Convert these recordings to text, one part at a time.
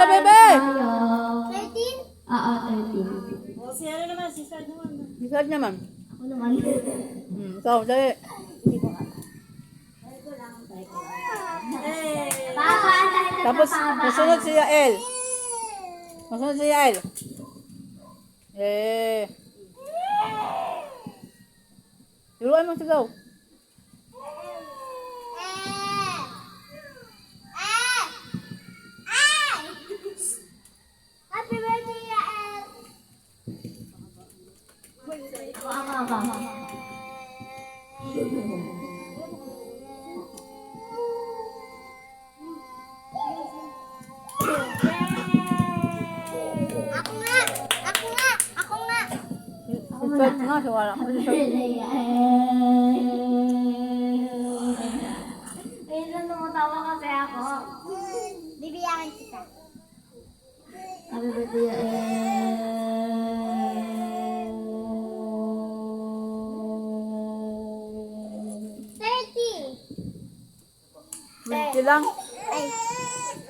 bebe! 13? Oo, 13. O, si ano naman, si Sad naman. Isad naman. Ako naman. Ikaw, dali. Papa, dahil Tapos, nagpapahaba. masunod si Yael. Masunod si Yael. Turuan mo sigaw. Happy birthday, Yael! Ako. Ako nga! Ako nga! Ako nga! Isad nga, wala ko. Ayun, tumatawa kasi ako. Bibiyakin kita. Happy birthday, Yael. 30! Minti lang. Ay!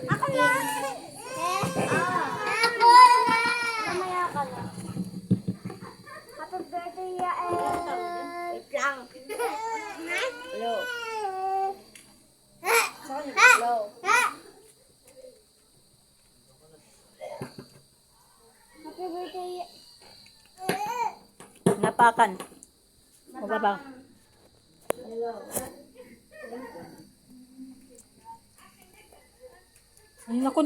Ako na! Ako na! Mamaya ka na. Happy birthday, Yael! Wait lang. Hello. Hello. Happy birthday. Napakan. Magabang. Ay, naku.